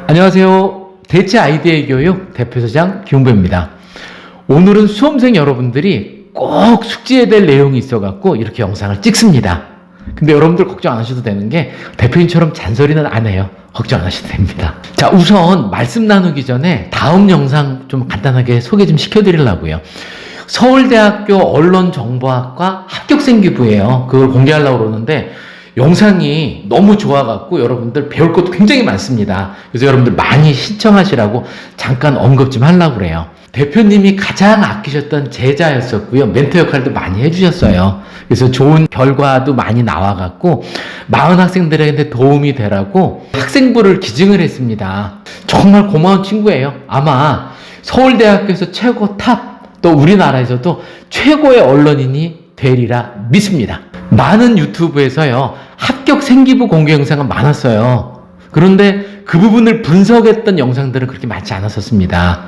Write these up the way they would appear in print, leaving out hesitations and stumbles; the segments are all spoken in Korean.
안녕하세요. 대체 아이디어 교육 대표소장 김홍배입니다. 오늘은 수험생 여러분들이 꼭 숙지해야 될 내용이 있어갖고 이렇게 영상을 찍습니다. 근데 여러분들 걱정 안 하셔도 되는 게 대표님처럼 잔소리는 안 해요. 걱정 안 하셔도 됩니다. 자, 우선 말씀 나누기 전에 다음 영상 좀 간단하게 소개 좀 시켜드리려고요. 서울대학교 언론정보학과 합격생기부예요. 그걸 공개하려고 그러는데 영상이 너무 좋아갖고 여러분들 배울 것도 굉장히 많습니다. 그래서 여러분들 많이 신청하시라고 잠깐 언급 좀 하려고 그래요. 대표님이 가장 아끼셨던 제자였었고요. 멘토 역할도 많이 해주셨어요. 그래서 좋은 결과도 많이 나와갖고 40학생들에게 도움이 되라고 학생부를 기증을 했습니다. 정말 고마운 친구예요. 아마 서울대학교에서 최고 탑, 또 우리나라에서도 최고의 언론인이 되리라 믿습니다. 많은 유튜브에서요, 합격 생기부 공개 영상은 많았어요. 그런데 그 부분을 분석했던 영상들은 그렇게 많지 않았었습니다.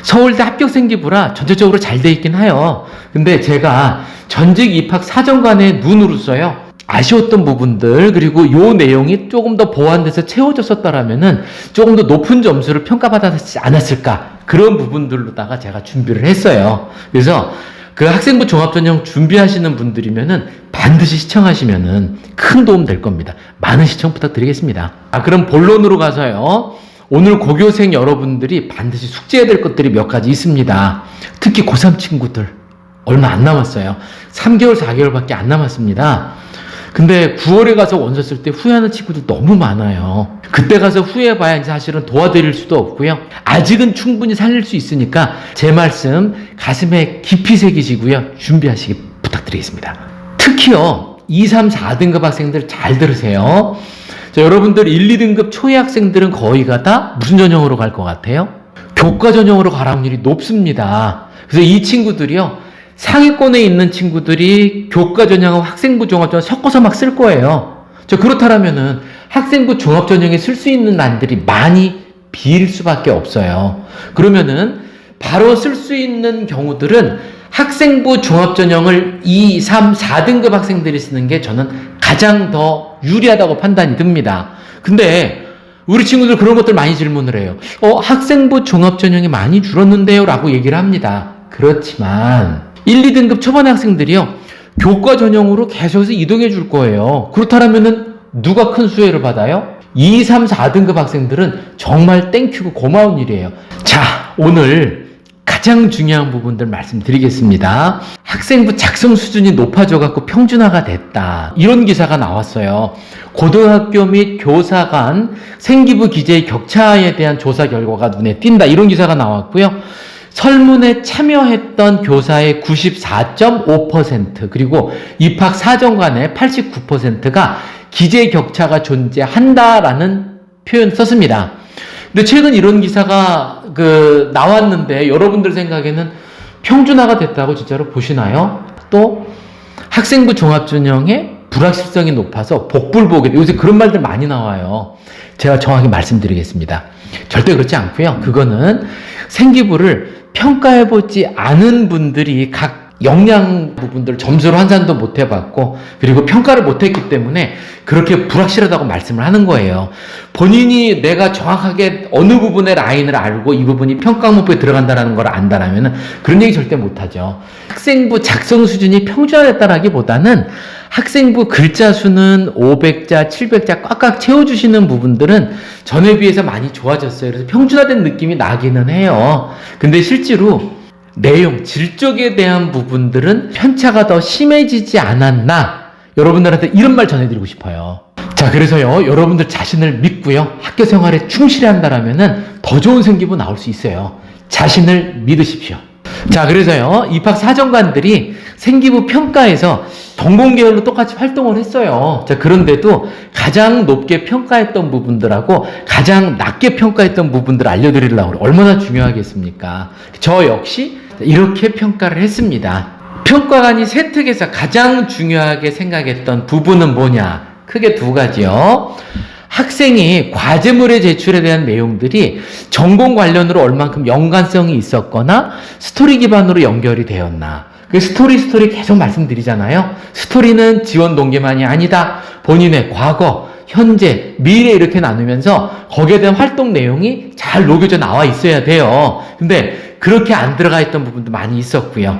서울대 합격 생기부라 전체적으로 잘 돼 있긴 해요. 근데 제가 전직 입학 사정관의 눈으로서요, 아쉬웠던 부분들, 그리고 요 내용이 조금 더 보완돼서 채워졌었다라면은 조금 더 높은 점수를 평가받았지 않았을까, 그런 부분들로다가 제가 준비를 했어요. 그래서 그 학생부 종합전형 준비하시는 분들이면은 반드시 시청하시면은 큰 도움 될 겁니다. 많은 시청 부탁드리겠습니다. 그럼 본론으로 가서요. 오늘 고교생 여러분들이 반드시 숙지해야 될 것들이 몇 가지 있습니다. 특히 고3 친구들 얼마 안 남았어요. 3개월, 4개월밖에 안 남았습니다. 근데 9월에 가서 원서 쓸 때 후회하는 친구들 너무 많아요. 그때 가서 후회해봐야 이제 사실은 도와드릴 수도 없고요. 아직은 충분히 살릴 수 있으니까 제 말씀 가슴에 깊이 새기시고요. 준비하시기 부탁드리겠습니다. 특히요, 2, 3, 4등급 학생들 잘 들으세요. 자, 여러분들 1, 2등급 초회 학생들은 거의가 다 무슨 전형으로 갈 것 같아요? 교과 전형으로 갈 확률이 높습니다. 그래서 이 친구들이요, 상위권에 있는 친구들이 교과 전형하고 학생부 종합전형 섞어서 막 쓸 거예요. 자, 그렇다면은 학생부 종합전형에 쓸 수 있는 난들이 많이 비일 수밖에 없어요. 그러면은 바로 쓸 수 있는 경우들은 학생부 종합전형을 2, 3, 4등급 학생들이 쓰는 게 저는 가장 더 유리하다고 판단이 듭니다. 근데 우리 친구들 그런 것들 많이 질문을 해요. 학생부 종합전형이 많이 줄었는데요? 라고 얘기를 합니다. 그렇지만 1, 2등급 초반의 학생들이요, 교과 전형으로 계속해서 이동해 줄 거예요. 그렇다면은 누가 큰 수혜를 받아요? 2, 3, 4등급 학생들은 정말 땡큐고 고마운 일이에요. 자, 오늘 가장 중요한 부분들 말씀드리겠습니다. 학생부 작성 수준이 높아져갖고 평준화가 됐다, 이런 기사가 나왔어요. 고등학교 및 교사 간 생기부 기재의 격차에 대한 조사 결과가 눈에 띈다, 이런 기사가 나왔고요. 설문에 참여했던 교사의 94.5%, 그리고 입학 사정관의 89%가 기재 격차가 존재한다라는 표현 썼습니다. 근데 최근 이런 기사가 나왔는데 여러분들 생각에는 평준화가 됐다고 진짜로 보시나요? 또 학생부 종합전형의 불확실성이 높아서 복불복이, 요새 그런 말들 많이 나와요. 제가 정확히 말씀드리겠습니다. 절대 그렇지 않고요. 그거는 생기부를 평가해보지 않은 분들이 각 역량 부분들 점수로 환산도 못 해봤고, 그리고 평가를 못했기 때문에 그렇게 불확실하다고 말씀을 하는 거예요. 본인이 내가 정확하게 어느 부분의 라인을 알고 이 부분이 평가 목표에 들어간다는 걸 안다라면 그런 얘기 절대 못하죠. 학생부 작성 수준이 평준화됐다라기보다는 학생부 글자 수는 500자, 700자 꽉꽉 채워주시는 부분들은 전에 비해서 많이 좋아졌어요. 그래서 평준화된 느낌이 나기는 해요. 근데 실제로 내용, 질적에 대한 부분들은 편차가 더 심해지지 않았나, 여러분들한테 이런 말 전해드리고 싶어요. 자, 그래서요, 여러분들 자신을 믿고요, 학교 생활에 충실히 한다라면은 더 좋은 생기부 나올 수 있어요. 자신을 믿으십시오. 자, 그래서요, 입학 사정관들이 생기부 평가에서 전공계열로 똑같이 활동을 했어요. 자, 그런데도 가장 높게 평가했던 부분들하고 가장 낮게 평가했던 부분들을 알려드리려고 그래요. 얼마나 중요하겠습니까? 저 역시 이렇게 평가를 했습니다. 평가관이 세특에서 가장 중요하게 생각했던 부분은 뭐냐? 크게 두 가지요. 학생이 과제물의 제출에 대한 내용들이 전공 관련으로 얼만큼 연관성이 있었거나 스토리 기반으로 연결이 되었나. 그 스토리 계속 말씀드리잖아요. 스토리는 지원 동기만이 아니다. 본인의 과거, 현재, 미래 이렇게 나누면서 거기에 대한 활동 내용이 잘 녹여져 나와 있어야 돼요. 근데 그렇게 안 들어가 있던 부분도 많이 있었고요.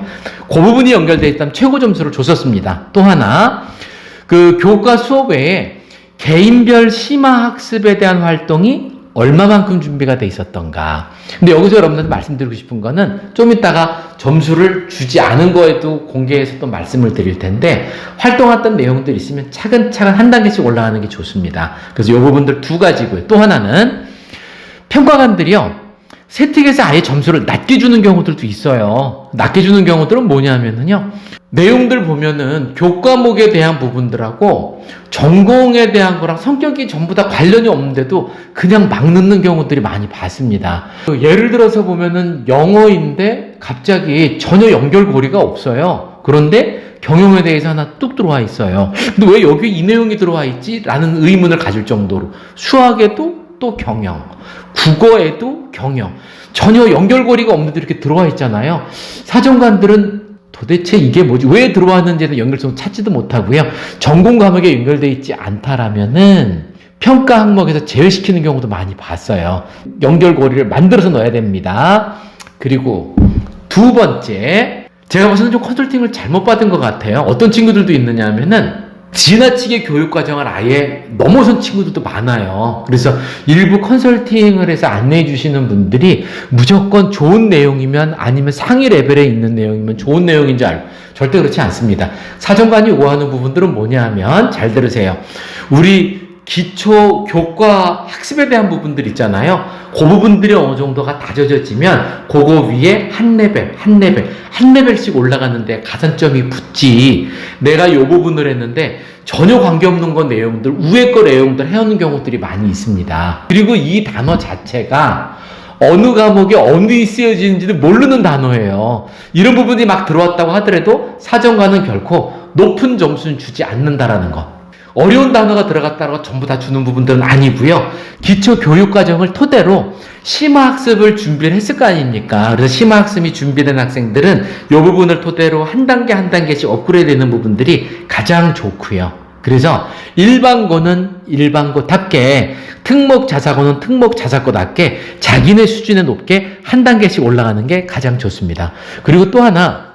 그 부분이 연결되어 있다면 최고 점수를 줬었습니다. 또 하나, 그 교과 수업 외에 개인별 심화학습에 대한 활동이 얼마만큼 준비가 돼 있었던가. 근데 여기서 여러분들한테 말씀드리고 싶은 거는 좀 이따가 점수를 주지 않은 거에도 공개해서 또 말씀을 드릴 텐데, 활동했던 내용들이 있으면 차근차근 한 단계씩 올라가는 게 좋습니다. 그래서 이 부분들 두 가지고요. 또 하나는 평가관들이요, 세특에서 아예 점수를 낮게 주는 경우들도 있어요. 낮게 주는 경우들은 뭐냐면요, 내용들 보면은 교과목에 대한 부분들하고 전공에 대한 거랑 성격이 전부 다 관련이 없는데도 그냥 막 넣는 경우들이 많이 봤습니다. 예를 들어서 보면은 영어인데 갑자기 전혀 연결고리가 없어요. 그런데 경영에 대해서 하나 뚝 들어와 있어요. 근데 왜 여기 이 내용이 들어와 있지? 라는 의문을 가질 정도로. 수학에도 또 경영, 국어에도 경영, 전혀 연결고리가 없는데 이렇게 들어와 있잖아요. 사정관들은 도대체 이게 뭐지? 왜 들어왔는지는 연결성 찾지도 못하고요. 전공 과목에 연결되어 있지 않다라면은 평가 항목에서 제외시키는 경우도 많이 봤어요. 연결고리를 만들어서 넣어야 됩니다. 그리고 두 번째, 제가 봐서는 좀 컨설팅을 잘못 받은 것 같아요. 어떤 친구들도 있느냐 하면은 지나치게 교육과정을 아예 넘어선 친구들도 많아요. 그래서 일부 컨설팅을 해서 안내해 주시는 분들이 무조건 좋은 내용이면, 아니면 상위 레벨에 있는 내용이면 좋은 내용인 줄 알고, 절대 그렇지 않습니다. 사정관이 요구하는 부분들은 뭐냐 하면, 잘 들으세요. 우리 기초 교과 학습에 대한 부분들 있잖아요. 그 부분들이 어느 정도가 다져져지면 그거 위에 한 레벨씩 올라가는데 가산점이 붙지. 내가 이 부분을 했는데 전혀 관계없는 거 내용들, 위에 거 내용들 해오는 경우들이 많이 있습니다. 그리고 이 단어 자체가 어느 과목에 어느 쓰여지는지도 모르는 단어예요. 이런 부분이 막 들어왔다고 하더라도 사정관은 결코 높은 점수는 주지 않는다라는 거. 어려운 단어가 들어갔다고 전부 다 주는 부분들은 아니고요. 기초 교육과정을 토대로 심화학습을 준비를 했을 거 아닙니까? 그래서 심화학습이 준비된 학생들은 이 부분을 토대로 한 단계 한 단계씩 업그레이드 되는 부분들이 가장 좋고요. 그래서 일반고는 일반고답게, 특목 자사고는 특목 자사고답게 자기네 수준에 높게 한 단계씩 올라가는 게 가장 좋습니다. 그리고 또 하나,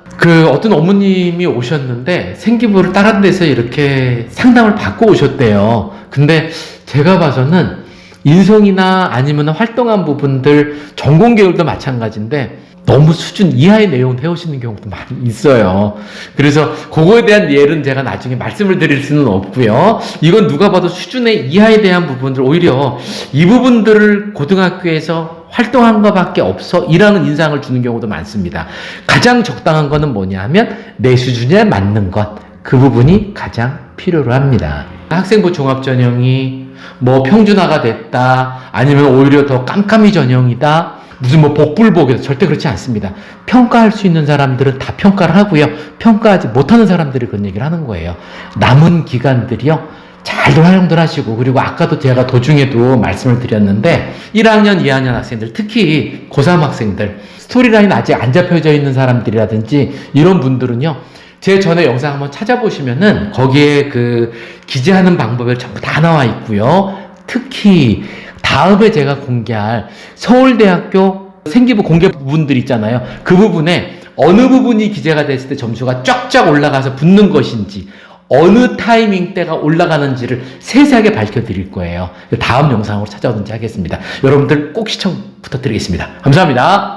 어떤 어머님이 오셨는데 생기부를 다른 데서 이렇게 상담을 받고 오셨대요. 근데 제가 봐서는 인성이나 아니면 활동한 부분들, 전공 계열도 마찬가지인데 너무 수준 이하의 내용을 해오시는 경우도 많이 있어요. 그래서 그거에 대한 예는 제가 나중에 말씀을 드릴 수는 없고요. 이건 누가 봐도 수준의 이하에 대한 부분들, 오히려 이 부분들을 고등학교에서 활동한 것밖에 없어 이라는 인상을 주는 경우도 많습니다. 가장 적당한 거는 뭐냐 하면 내 수준에 맞는 것, 그 부분이 가장 필요로 합니다. 학생부 종합전형이 뭐 평준화가 됐다, 아니면 오히려 더 깜깜이 전형이다, 무슨 뭐 복불복이다, 절대 그렇지 않습니다. 평가할 수 있는 사람들은 다 평가를 하고요. 평가하지 못하는 사람들이 그런 얘기를 하는 거예요. 남은 기간들이요, 잘들 활용들 하시고, 그리고 아까도 제가 도중에도 말씀을 드렸는데 1학년, 2학년 학생들, 특히 고3 학생들, 스토리라인 아직 안 잡혀져 있는 사람들이라든지 이런 분들은요, 제 전에 영상 한번 찾아보시면은 거기에 그 기재하는 방법이 전부 다 나와 있고요. 특히 다음에 제가 공개할 서울대학교 생기부 공개 부분들 있잖아요. 그 부분에 어느 부분이 기재가 됐을 때 점수가 쫙쫙 올라가서 붙는 것인지, 어느 타이밍 때가 올라가는지를 세세하게 밝혀드릴 거예요. 다음 영상으로 찾아오든지 하겠습니다. 여러분들 꼭 시청 부탁드리겠습니다. 감사합니다.